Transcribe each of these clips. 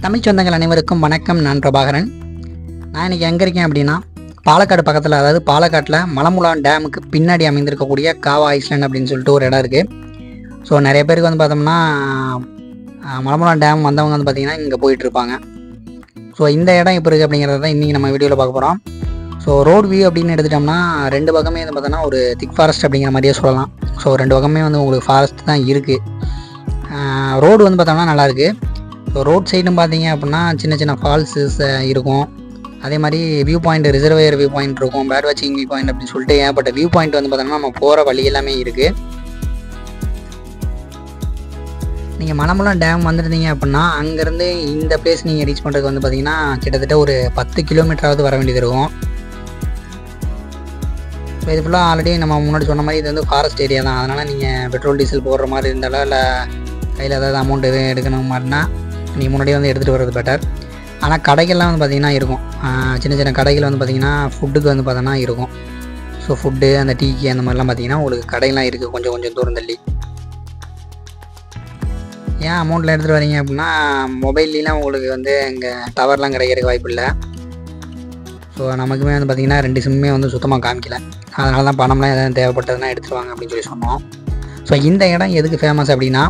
தமிழ் சொந்தங்கள் அனைவருக்கும் வணக்கம். நான் பிரபாகரன். நான் இன்றைக்கி எங்கே இருக்கேன் அப்படின்னா, பாலக்காடு பக்கத்தில், அதாவது பாலக்காட்டில் மலமுலான் டேமுக்கு பின்னாடி அமைந்திருக்கக்கூடிய காவா ஐஸ்லேண்ட் அப்படின்னு சொல்லிட்டு ஒரு இடம் இருக்குது. ஸோ நிறைய பேருக்கு வந்து பார்த்தோம்னா மலமுலான் டேம் வந்தவங்க வந்து பார்த்திங்கன்னா இங்கே போயிட்டுருப்பாங்க. ஸோ இந்த இடம் இப்போ இருக்குது அப்படிங்கிறத தான் இன்றைக்கி நம்ம வீடியோவில் பார்க்க போகிறோம். ஸோ ரோட் வியூ அப்படின்னு எடுத்துட்டோம்னா ரெண்டு பக்கமே வந்து பார்த்தோன்னா ஒரு திக் ஃபாரஸ்ட் அப்படிங்கிற மாதிரியே சொல்லலாம். ஸோ ரெண்டு பக்கமே வந்து உங்களுக்கு ஃபாரஸ்ட் தான் இருக்குது. ரோடு வந்து பார்த்தோம்னா நல்லாயிருக்கு. ஸோ ரோட் சைடும் பார்த்தீங்க அப்படின்னா சின்ன சின்ன ஃபால்ஸஸ் இருக்கும். அதே மாதிரி view point, reservoir view point இருக்கும், பேர்ட் வாட்சிங் வியூ பாயிண்ட் அப்படின்னு சொல்லிட்டு ஏகப்பட்ட வியூ பாயிண்ட் வந்து பார்த்தோம்னா நம்ம போகிற வழி எல்லாமே இருக்குது. நீங்கள் மலமுலான் டேம் வந்துருந்தீங்க அப்படின்னா அங்கேருந்து இந்த பிளேஸ் நீங்கள் ரீச் பண்ணுறதுக்கு வந்து பார்த்தீங்கன்னா கிட்டத்தட்ட ஒரு 10 கிலோமீட்டராவது வர வேண்டியது இருக்கும். ஸோ இது ஃபுல்லாக ஆல்ரெடி நம்ம முன்னாடி சொன்ன மாதிரி இது வந்து ஃபாரஸ்ட் ஏரியா தான். அதனால் நீங்கள் பெட்ரோல் டீசல் போடுற மாதிரி இருந்தாலும் இல்லை கையில் ஏதாவது அமௌண்ட் எதுவும் எடுக்கணும் மாதிரினா நீங்கள் முன்னாடியே வந்து எடுத்துகிட்டு வர்றது பெட்டர். ஆனால் கடைகள்லாம் வந்து பார்த்திங்கன்னா இருக்கும். சின்ன சின்ன கடைகள் வந்து பார்த்திங்கன்னா ஃபுட்டுக்கு வந்து பார்த்தோன்னா இருக்கும். ஸோ ஃபுட்டு, அந்த டீக்கு அந்த மாதிரிலாம் பார்த்திங்கன்னா உங்களுக்கு கடையெல்லாம் இருக்குது கொஞ்சம் கொஞ்சம் தூரம் தள்ளி. ஏன் அமௌண்ட்டில் எடுத்துகிட்டு வரீங்க அப்படின்னா மொபைல்லாம் உங்களுக்கு வந்து இங்கே டவர்லாம் கிடைக்கிறதுக்கு வாய்ப்பு இல்லை. ஸோ நமக்குமே வந்து பார்த்திங்கன்னா 2 சிம்மே வந்து சுத்தமாக காமிக்கல. அதனால தான் பணம்லாம் எதாவது தேவைப்பட்டதுன்னா எடுத்துகிட்டு வாங்க அப்படின்னு சொல்லி சொன்னோம். ஸோ இந்த இடம் எதுக்கு ஃபேமஸ் அப்படின்னா,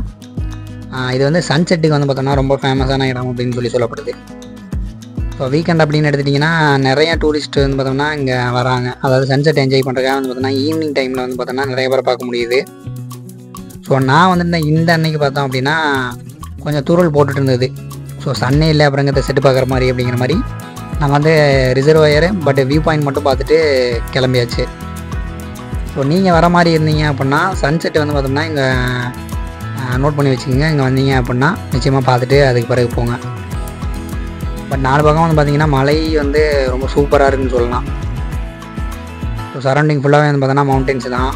இது வந்து சன்செட்டுக்கு வந்து பார்த்தோம்னா ரொம்ப ஃபேமஸான இடம் அப்படின்னு சொல்லி சொல்லப்படுது. ஸோ வீக்கெண்ட் அப்படின்னு எடுத்துட்டிங்கன்னா நிறையா டூரிஸ்ட் வந்து பார்த்தோம்னா இங்கே வராங்க. அதாவது சன்செட் என்ஜாய் பண்ணுறதுக்காக வந்து பார்த்தோம்னா ஈவினிங் டைமில் வந்து பார்த்தோம்னா நிறைய பேரை பார்க்க முடியுது. ஸோ நான் வந்து இந்த அன்னைக்கு பார்த்தோம் அப்படின்னா கொஞ்சம் தூரல் போட்டுட்டு இருந்தது. ஸோ சன்னே இல்லை அப்புறங்கிறத செட்டு பார்க்குற மாதிரி அப்படிங்கிற மாதிரி நான் வந்து ரிசர்வாயரு பட் வியூ பாயிண்ட் மட்டும் பார்த்துட்டு கிளம்பியாச்சு. ஸோ நீங்கள் வர மாதிரி இருந்தீங்க அப்படின்னா சன்செட்டு வந்து பார்த்தோம்னா இங்கே நோட் பண்ணி வச்சுக்கோங்க. இங்கே வந்தீங்க அப்படின்னா நிச்சயமாக பார்த்துட்டு அதுக்கு பிறகு போங்க. பட் 4 பக்கம் வந்து பார்த்திங்கன்னா மலை வந்து ரொம்ப சூப்பராக இருக்குதுன்னு சொல்லலாம். ஸோ சரௌண்டிங் ஃபுல்லாகவே வந்து பார்த்தோன்னா மவுண்டன்ஸ் தான்.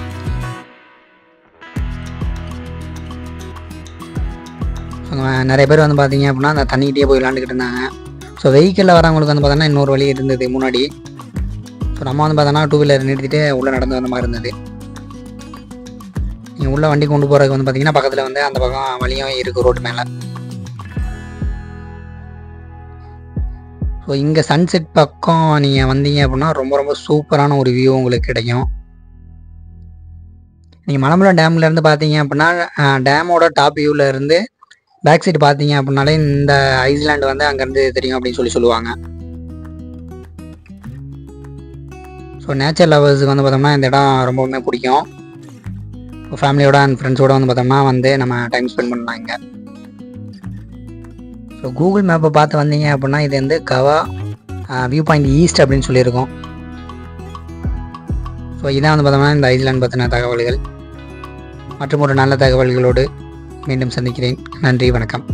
நிறைய பேர் வந்து பார்த்திங்க அப்படின்னா அந்த தண்ணிக்கிட்டே போய் விளாண்டுக்கிட்டு இருந்தாங்க. ஸோ வெஹிக்கிளில் வரவங்களுக்கு வந்து பார்த்தோன்னா இன்னொரு வழி இருந்தது முன்னாடி. ஸோ நம்ம வந்து பார்த்தோன்னா 2 வீலர் நிறுத்திட்டு உள்ளே நடந்து வந்த மாதிரி இருந்தது. நீங்கள் உள்ளே வண்டி கொண்டு போகிறதுக்கு வந்து பார்த்திங்கன்னா பக்கத்தில் வந்து அந்த பக்கம் வழியும் இருக்குது ரோட்டு மேலே. ஸோ இங்கே சன்செட் பக்கம் நீங்கள் வந்தீங்க அப்படின்னா ரொம்ப ரொம்ப சூப்பரான ஒரு வியூ உங்களுக்கு கிடைக்கும். நீங்கள் மலமுலான் டேம்லேருந்து பார்த்தீங்க அப்படின்னா டேமோட டாப் வியூவில் இருந்து பேக் சைடு பார்த்தீங்க அப்படின்னாலே இந்த ஐஸ்லேண்ட் வந்து அங்கேருந்து தெரியும் அப்படின்னு சொல்லுவாங்க. ஸோ நேச்சர் லவர்ஸுக்கு வந்து பார்த்தோம்னா இந்த இடம் ரொம்பவுமே பிடிக்கும். ஃபேமிலியோட அண்ட் ஃப்ரெண்ட்ஸோடு வந்து பார்த்தோம்னா வந்து நம்ம டைம் ஸ்பெண்ட் பண்ணலாம் இங்கே. ஸோ கூகுள் மேப்பை பார்த்து வந்தீங்க அப்படின்னா இது வந்து கவா வியூ பாயிண்ட் ஈஸ்ட் அப்படின்னு சொல்லியிருக்கோம். ஸோ இதான் வந்து பார்த்தோம்னா இந்த ஐஸ்லேண்ட் பற்றின தகவல்கள். மற்றும் ஒரு நல்ல தகவல்களோடு மீண்டும் சந்திக்கிறேன். நன்றி, வணக்கம்.